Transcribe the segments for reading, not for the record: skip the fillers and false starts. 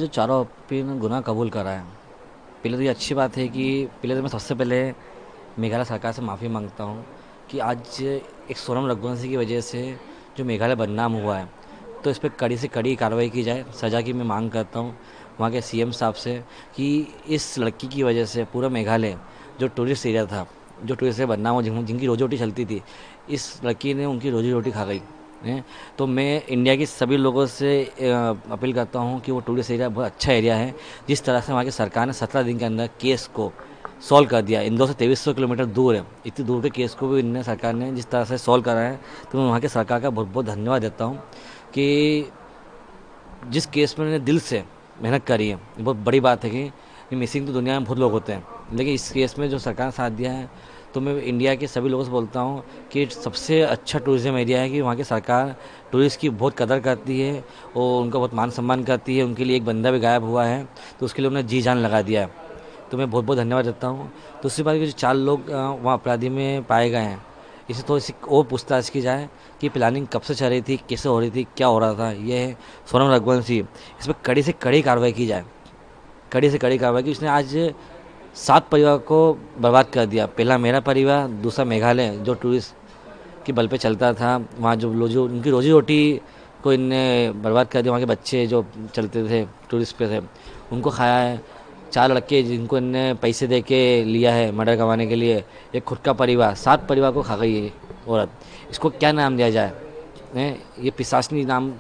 जो चारों आरोपी ने गुनाह कबूल करा है। पहले तो ये अच्छी बात है कि पहले तो मैं सबसे पहले मेघालय सरकार से माफ़ी मांगता हूँ कि आज एक सोनम रघुवंशी की वजह से जो मेघालय बदनाम हुआ है, तो इस पर कड़ी से कड़ी कार्रवाई की जाए। सज़ा की मैं मांग करता हूँ वहाँ के सीएम साहब से कि इस लड़की की वजह से पूरा मेघालय जो टूरिस्ट एरिया था, जो टूरिस्ट एरिया बदनाम हो, जिनकी रोजी रोटी चलती थी, इस लड़की ने उनकी रोजी रोटी खा गई है। तो मैं इंडिया के सभी लोगों से अपील करता हूँ कि वो टूरिस्ट एरिया बहुत अच्छा एरिया है। जिस तरह से वहाँ की सरकार ने 17 दिन के अंदर केस को सॉल्व कर दिया। इंदौर से 2300 किलोमीटर दूर है, इतनी दूर के केस को भी इनने सरकार ने जिस तरह से सॉल्व करा है, तो मैं वहाँ की सरकार का बहुत बहुत धन्यवाद देता हूँ कि जिस केस में उन्होंने दिल से मेहनत करी है। ये बहुत बड़ी बात है कि मिसिंग तो दुनिया में बहुत लोग होते हैं, लेकिन इस केस में जो सरकार ने साथ दिया है, तो मैं इंडिया के सभी लोगों से बोलता हूँ कि सबसे अच्छा टूरिज़्म एरिया है कि वहाँ की सरकार टूरिस्ट की बहुत कदर करती है और उनका बहुत मान सम्मान करती है। उनके लिए एक बंदा भी गायब हुआ है, तो उसके लिए उन्होंने जी जान लगा दिया है। तो मैं बहुत बहुत धन्यवाद देता हूँ। दूसरी बात कि जो 4 लोग वहाँ अपराधी में पाए गए हैं, इसे थोड़ी सी और पूछताछ की जाए कि प्लानिंग कब से चल रही थी, कैसे हो रही थी, क्या हो रहा था। ये है सोनम रघुवंशी, इस पर कड़ी से कड़ी कार्रवाई की जाए। कड़ी से कड़ी कार्रवाई की। उसने आज 7 परिवार को बर्बाद कर दिया। पहला मेरा परिवार, दूसरा मेघालय जो टूरिस्ट की बल पे चलता था, वहाँ जो उनकी रोजी रोटी को इनने बर्बाद कर दिया। वहाँ के बच्चे जो चलते थे, टूरिस्ट पे थे, उनको खाया है। 4 लड़के जिनको इनने पैसे दे के लिया है मर्डर करवाने के लिए, एक खुद का परिवार, 7 परिवार को खा गई है औरत। इसको क्या नाम दिया जाए? ये पिशाचनी नाम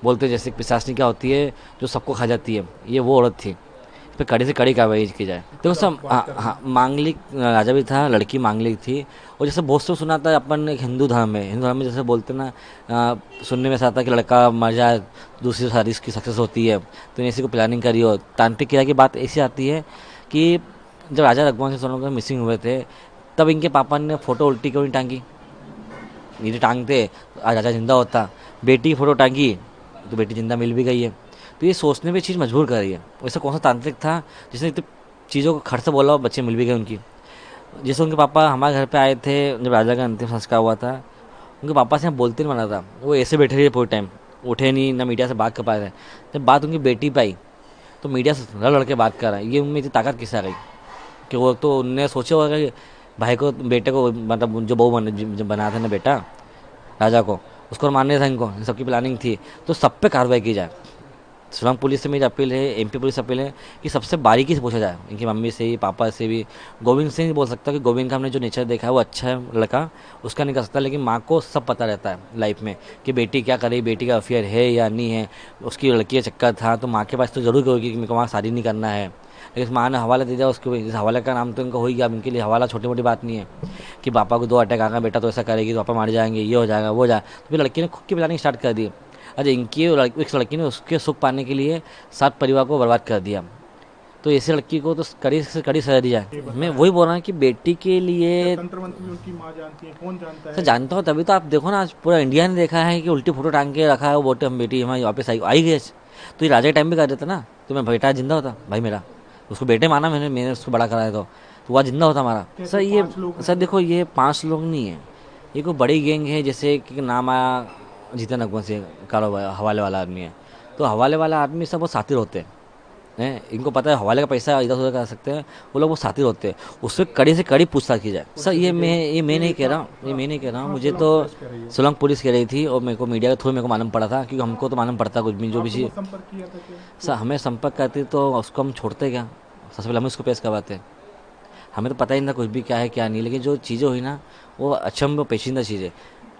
बोलते हैं। जैसे पिशाचनी क्या होती है, जो सबको खा जाती है, ये वो औरत थी। इस पर कड़ी से कड़ी कार्रवाई की जाए। देखो सब, हाँ, मांगलिक राजा भी था, लड़की मांगलिक थी। और जैसे बहुत से सुना था अपन एक हिंदू धर्म है, हिंदू धर्म में जैसे बोलते ना, सुनने में ऐसा आता है कि लड़का मर जाए, दूसरी शादी इसकी सक्सेस होती है, तो इसी को प्लानिंग करी हो। तांत्रिक क्रिया की बात ऐसी आती है कि जब राजा रघुवंश सोनम का मिसिंग हुए थे, तब इनके पापा ने फोटो उल्टी क्यों नहीं टांगी? ये टांगते आज राजा जिंदा होता। बेटी की फोटो टांगी तो बेटी जिंदा मिल भी गई है। तो ये सोचने पे चीज़ मजबूर कर रही है। वैसे कौन सा तांत्रिक था जिसने इतनी चीज़ों को खर्च से बोला और बच्चे मिल भी गए उनकी? जैसे उनके पापा हमारे घर पे आए थे जब राजा का अंतिम संस्कार हुआ था, उनके पापा से बोलते नहीं बना था, वो ऐसे बैठे रहे पूरे टाइम, उठे नहीं, ना मीडिया से बात कर पाए थे। जब बात उनकी बेटी पे आई तो मीडिया से लड़ लड़ के बात कर रहा है। ये उनमें इतनी ताकत किससे आ गई कि वो तो उनने सोचा होगा कि भाई को, बेटे को, मतलब जो बहू बना था ना बेटा राजा को, उसको मारने था इनको, इन सबकी प्लानिंग थी। तो सब पे कार्रवाई की जाए। शिलांग पुलिस से मेरी अपील है, एमपी पुलिस से अपील है कि सबसे बारीकी से पूछा जाए, इनकी मम्मी से ही, पापा से भी। गोविंद से नहीं बोल सकता कि गोविंद का हमने जो नेचर देखा है वो अच्छा है लड़का, उसका नहीं कर सकता, लेकिन माँ को सब पता रहता है लाइफ में कि बेटी क्या कर रही, बेटी का अफेयर है या नहीं है, उसकी लड़की का चक्कर था, तो माँ के पास तो जरूर होगी कि मेरे को वहाँ शादी नहीं करना है। लेकिन माँ ने हवाला दे दिया उसको। इस हवाले का नाम तो इनका हो ही गया। अब इनके लिए हवाला छोटी मोटी बात नहीं है कि पापा को 2 अटैक आ गया, बेटा तो ऐसा करेगी तो पापा मार जाएंगे, ये हो जाएगा, वो हो जाए। तो फिर लड़की ने खुद की प्लानिंग स्टार्ट कर दी। अच्छा, इस लड़की ने उसके सुख पाने के लिए 7 परिवार को बर्बाद कर दिया। तो ऐसी लड़की को तो कड़ी से कड़ी सजा दी जाए। मैं वही बोल रहा हूँ कि बेटी के लिए तंत्र मंत्र भी उनकी माँ जानती है, कौन जानता सर है? जानता हूँ, तभी तो आप देखो ना, आज पूरा इंडिया ने देखा है कि उल्टी फोटो टांग के रखा है वो बोलते हम बेटी हमारी वापस आई गई। तो ये राजा के टाइम भी कर देता ना, तो मैं बेटा जिंदा होता भाई मेरा। उसको बेटे माना मैंने मैंने उसको बड़ा कराया, तो वह जिंदा होता हमारा। सर कैसे ये, 5 लोग सर हैं? देखो, ये 5 लोग नहीं है, ये कोई बड़ी गैंग है। जैसे कि नाम आया जीतन अकबर से, कारोबार हवाले वाला आदमी है। तो हवाले वाला आदमी सब वो सातिर होते हैं, इनको पता है हवाले का पैसा इधर उधर कर सकते हैं, वो लोग वो सातिर होते हैं। उससे कड़ी से कड़ी पूछताछ की जाए। सर ये मैं नहीं कह रहा हूँ, ये मैं नहीं कह रहा हूँ, कहाँ मुझे सोलंग तो पुलिस कह रही है? सोलंग पुलिस कह रही थी और मेरे को मीडिया के थ्रू मेरे को मालूम पड़ा था, क्योंकि हमको तो मालूम पड़ता कुछ भी जो भी आपसे वो चीज़। संपर्क किया था क्या? सर हमें संपर्क करती तो उसको हम छोड़ते क्या? सबसे पहले हम उसको पेश करवाते। हमें तो पता ही नहीं था कुछ भी क्या है क्या नहीं, लेकिन जो चीज़ें हुई ना, वो अचंभ पेचीदा चीज़ है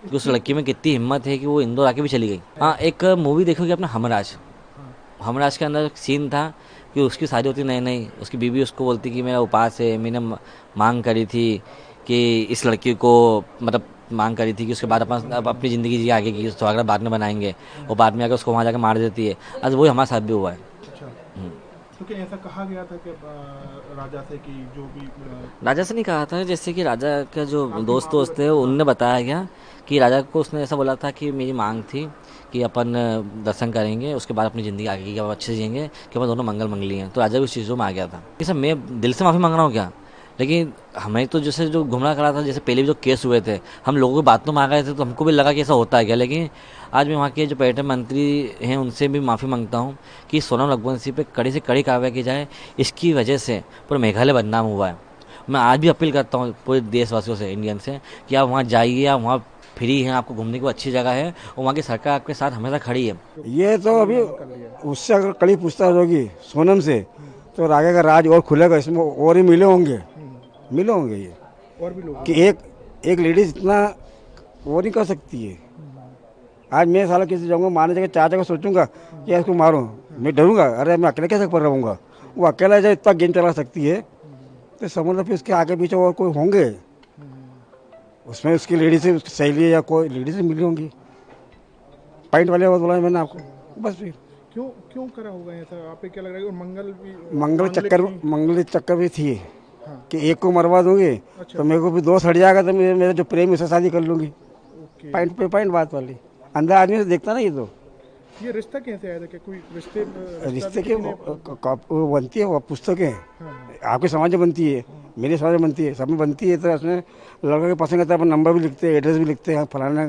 कि उस लड़की में कितनी हिम्मत है कि वो इंदौर आके भी चली गई। हाँ, एक मूवी देखोगे अपना हमराज। हाँ। हमराज के अंदर एक सीन था कि उसकी शादी होती नहीं नहीं, उसकी बीवी उसको बोलती कि मेरा उपास है, मैंने मांग करी थी कि इस लड़की को, मतलब मांग करी थी कि उसके बाद अब अपनी ज़िंदगी जी आगे की सुहागरात बाद में बनाएंगे, और बाद में आकर उसको वहाँ जाकर मार देती है। आज वही हमारे साथ भी हुआ है। अच्छा। हम्म। तो क्या ऐसा कहा गया था कि राजा से कि जो भी राजा से नहीं कहा था, जैसे कि राजा का जो आपकी दोस्त माँ को दोस्त थे हाँ। उनने बताया गया कि राजा को उसने ऐसा बोला था कि मेरी मांग थी कि अपन दर्शन करेंगे, उसके बाद अपनी ज़िंदगी आगे की अब अच्छे से जिएंगे, कि अपन दोनों मंगल मंगली हैं। तो राजा भी उस चीज़ों में आ गया था। ये सब मैं दिल से माफ़ी मांग रहा हूँ क्या? लेकिन हमें तो जैसे जो गुमराह करा था, जैसे पहले भी जो केस हुए थे, हम लोगों की बात तो मान रहे थे, तो हमको भी लगा कि ऐसा होता है क्या। लेकिन आज मैं वहाँ के जो पर्यटन मंत्री हैं उनसे भी माफ़ी मांगता हूँ कि सोनम रघुवंशी पे कड़ी से कड़ी कार्रवाई की जाए। इसकी वजह से पूरा मेघालय बदनाम हुआ है। मैं आज भी अपील करता हूँ पूरे देशवासियों से, इंडियन से, कि आप वहाँ जाइए, आप वहाँ फ्री हैं, आपको घूमने की अच्छी जगह है और वहाँ की सरकार आपके साथ हमेशा खड़ी है। ये तो अभी उससे अगर कड़ी पूछताछ होगी सोनम से तो आगे का राज और खुलेगा, इसमें और ही मिले होंगे ये और भी लोग कि एक लेडीज इतना वो नहीं कर सकती है। आज मैं साला किसी जाऊँगा मारने जगह चाचा को सोचूंगा कि यार इसको मारूं, मैं डरूंगा, अरे मैं अकेले कैसे पर रहूँगा। वो अकेला जब इतना गेम चला सकती है तो समझ लो फिर उसके आगे पीछे और कोई होंगे, उसमें उसकी लेडीज से उसकी सहेली या कोई लेडीज से मिली होंगी। पॉइंट वाले बात बोला मैंने आपको, बस फिर क्यों क्यों करा होगा ऐसा, आपको क्या लग रहा है? और मंगल भी मंगल चक्कर भी थी हाँ। कि एक को मरवा दूंगी अच्छा। तो मेरे को भी दोस्त हट जाएगा, तो मेरा जो प्रेम उससे शादी कर लूंगी। ओके, पॉइंट पे पॉइंट बात वाली, अंदर आदमी से देखता ना ये तो ये रिश्ता कैसे आया था? कि कोई रिश्ते के वो बनती है, वो पुस्तकें हाँ, आपके समाज में बनती है, मेरे समाज में बनती है, सब में बनती है। तो उसमें लड़का के पसंद करता है, अपन नंबर भी लिखते हैं, एड्रेस भी लिखते हैं, फलाना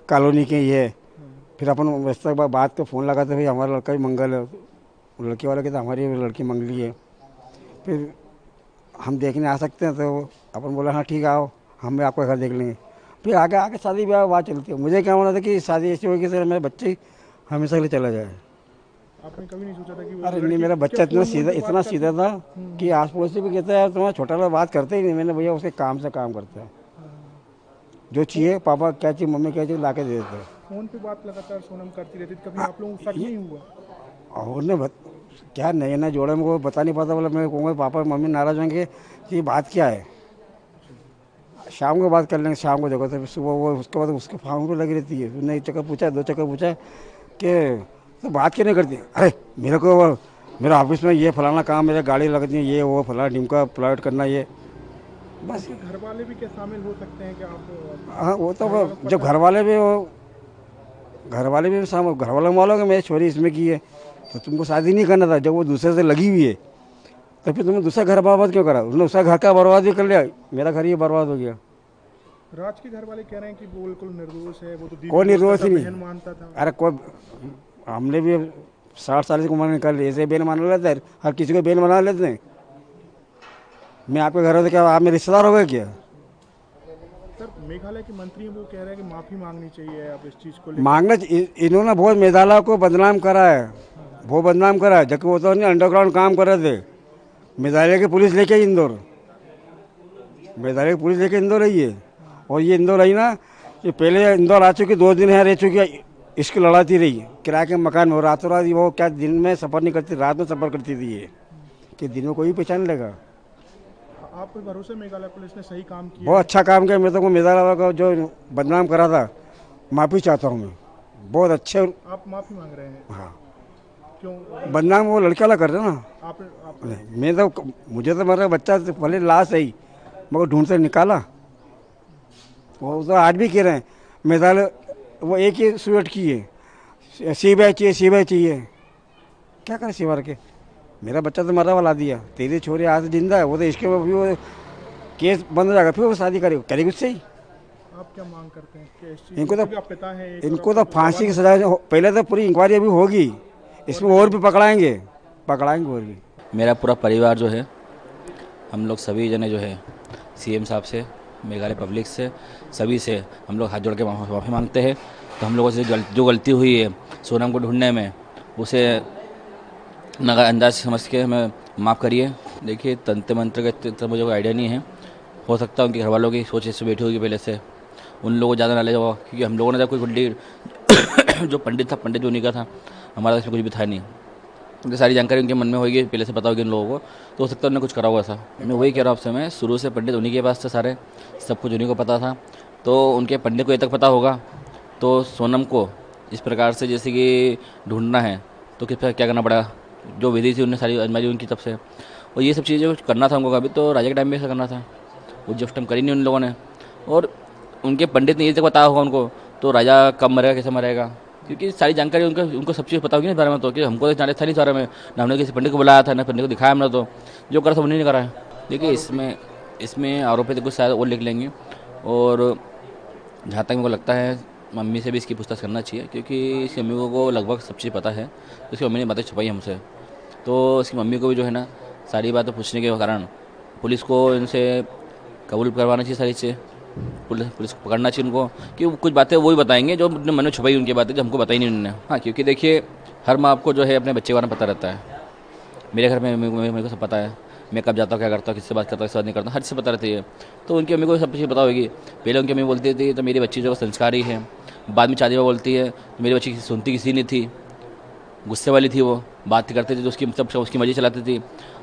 कॉलोनी के ये। फिर अपन वैसे बात को फ़ोन लगाते, भाई हमारा लड़का भी मंगल है, लड़की वाले के तो हमारी लड़की मंगली है। फिर हम देखने आ सकते हैं, तो अपन बोला हाँ ठीक है आओ, हम भी आपका घर देख लेंगे। फिर आगे आगे शादी ब्याह बात चलती है। मुझे क्या होना था कि शादी ऐसी होगी कि मेरे बच्चे ही हमेशा के लिए चला जाए। आपने कभी नहीं सोचा था कि वो अरे नहीं, लड़की मेरा बच्चा क्या इतना सीधा था कि आस पड़ोस से भी कहता है यार तुम्हारा छोटा वाला बात करते ही नहीं। मैंने भैया उसके काम से काम करता है, जो चाहिए पापा क्या चाहिए मम्मी क्या चाहिए ला के दे देते हैं। फोन पे बात लगातार सोनम करती रहती थी, कभी आप लोगों को शक नहीं हुआ? और ने क्या नए नए जोड़े में को बता नहीं पाता, बोला मैं कहूँगा पापा मम्मी नाराज होंगे कि बात क्या है, शाम को बात कर लेंगे, शाम को देखो। तो सुबह वो उसके बाद उसके फार्म पर लगी रहती है। उसने एक चक्कर पूछा, दो चक्कर पूछा कि तो बात क्यों नहीं करती। अरे मेरे को मेरा ऑफिस में ये फलाना काम, मेरे गाड़ी लगती है, ये वो फलाना ढिमका प्लॉट करना, ये बस। घर वाले भी क्या शामिल हो सकते हैं कि आप? हाँ वो तो जब घर वाले भी घर वालों के मेरी छोरी इसमें की है तो तुमको शादी नहीं करना था। जब वो दूसरे से लगी हुई है तो फिर तुमने दूसरा घर बर्बाद क्यों करा। उसने उसका घर का बर्बाद भी कर लिया, मेरा घर ही बर्बाद हो गया। राज के घर वाले कह रहे हैं कि वो बिल्कुल निर्दोष है, वो तो दीदी कोई निर्दोष ही बहन नहीं। मानता था। अरे कोई, हमने भी 60 साल की उम्र निकाल ली, ऐसे बेन मान लेते हैं, हर किसी को बेन बना लेते हैं। मैं आपके घर में, क्या आप मेरे रिश्तेदार हो गए क्या? सर मेघालय के मंत्री हैं, वो कह रहे हैं कि माफी मांगनी चाहिए आप इस चीज को लेकर। मांगना इन्होंने बहुत मेघालय को बदनाम करा है, बहुत बदनाम करा है। जबकि वो तो नहीं अंडरग्राउंड काम कर रहे थे। मेघालय की पुलिस लेके इंदौर, मेघालय की पुलिस लेके इंदौर आई है। और ये इंदौर आई ना, ये पहले इंदौर आ चुकी, 2 दिन यहाँ रह चुकी है, इसकी लड़ाती रही किराए के मकान में। रातों रात वो क्या दिन में सफ़र नहीं करती, रात में सफ़र करती थी ये, कि दिन में कोई पहचान लेगा। आप पे भरोसे मेघालय पुलिस ने सही काम किया? बहुत अच्छा काम किया। मैं तो मेघालय का जो बदनाम करा था, माफ़ी चाहता हूँ मैं, बहुत अच्छे। आप माफी मांग रहे हैं? हाँ, क्यों? बदनाम वो लड़के वाला कर रहे ना। आप मैं तो, मुझे तो मेरा बच्चा भले लाश है मगर ढूंढ से निकाला। वो तो आज भी कह रहे हैं मेघालय, वो एक ही स्वेट की है, सीबीआई चाहिए, सीबीआई चाहिए। क्या करें सिवा के, मेरा बच्चा तो मरा वाला दिया, तेरी छोरी आज जिंदा है, वो तो इसके भी वो केस बंद हो जाएगा, फिर वो शादी करेगी उससे ही। आप क्या मांग करते हैं कि इस चीज़ इनको तो, क्योंकि आप पिता हैं एक, इनको तो फांसी की सजा पहले तो पूरी इंक्वायरी अभी होगी, इसमें और भी पकड़ाएंगे और भी। मेरा पूरा परिवार जो है, हम लोग सभी जने जो है सीएम साहब से, मेघालय पब्लिक से, सभी से हम लोग हाथ जोड़ के माफ़ी मांगते हैं। तो हम लोगों से जो गलती हुई है सोनम को ढूंढने में, उसे नज़रअंदाज समझ के हमें माफ़ करिए। देखिए तंत्र मंत्र का तो मुझे कोई आइडिया नहीं है, हो सकता है उनके घर वालों की सोच इससे बैठी होगी पहले से, उन लोगों को ज़्यादा नॉलेज होगा। क्योंकि हम लोगों ने जब कोई गुड्डी जो पंडित था, पंडित जो नहीं का था, हमारा इसमें कुछ भी था नहीं। उनकी सारी जानकारी उनके मन में होगी, पहले से पता होगी उन लोगों को, तो हो सकता है उन्होंने कुछ करा होगा ऐसा। मैं वही कह रहा हूँ आपसे, मैं शुरू से पंडित उन्हीं के पास थे, सारे सब कुछ उन्हीं को पता था। तो उनके पंडित को ये तक पता होगा, तो सोनम को इस प्रकार से जैसे कि ढूंढना है तो किस प्रकार क्या करना पड़ेगा। जो विधि थी उन्हें सारी आजमाई उनकी तब से, और ये सब चीज़ें करना था उनको कभी, तो राजा के टाइम में ऐसा करना था, वो जब टाइम करी नहीं उन लोगों ने। और उनके पंडित ने ये तक पता होगा उनको, तो राजा कब मरेगा, कैसे मरेगा, क्योंकि सारी जानकारी उनको सब चीज़ पता होगी ना इस बारे में। तो कि हमको तो जानते था नहीं इस बारे में, ना हमने किसी पंडित को बुलाया था, ना पंडित को दिखाया हमने, तो जो करा था उन्होंने नहीं करा है। देखिए इसमें इसमें आरोपी तो कुछ शायद और लिख लेंगे। और जहाँ तक मेरे को लगता है मम्मी से भी इसकी पूछताछ करना चाहिए, क्योंकि इसकी मम्मी को लगभग सब चीज़ पता है। इसकी मम्मी ने बातें छुपाई हमसे, तो इसकी मम्मी को भी जो है ना सारी बातें पूछने के कारण पुलिस को इनसे कबूल करवाना चाहिए सारी चीज़ें। पुलिस को पकड़ना चाहिए उनको, कि कुछ बातें वही बताएंगे जो अपने मन में छुपाई उनकी बातें, जो हमको बताई नहीं उन्होंने। हाँ, क्योंकि देखिए हर माँ बाप को जो है अपने बच्चे के बारे में पता रहता है। मेरे घर में मेरे को सब पता है, मैं कब जाता हूँ, क्या करता हूँ, किससे बात करता हूँ, किससे बात नहीं करता, हर चीज़ पता रहती है। तो उनकी मम्मी को सब चीज़ पता होगी। पहले उनकी मम्मी बोलती थी तो मेरी बच्ची जो संस्कारी है, बाद में शादी में बोलती है तो मेरी बच्ची सुनती किसी नहीं थी, गुस्से वाली थी, वो बात करती थी तो उसकी मतलब उसकी मर्जी चलाती थी।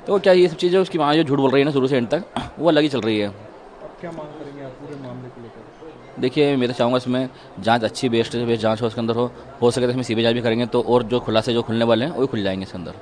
तो क्या ये सब चीज़ें उसकी माँ जो झूठ बोल रही है ना शुरू से एंड तक, वो अलग ही चल रही है। अब क्या मांग करेंगे आप पूरे मामले को लेकर? देखिए मैं तो चाहूँगा इसमें जांच अच्छी बेस्ट जांच हो उसके अंदर हो सके तो इसमें सीबीआई जांच भी करेंगे तो और जो खुलासे जो खुलने वाले हैं वो खुल जाएंगे इसके अंदर।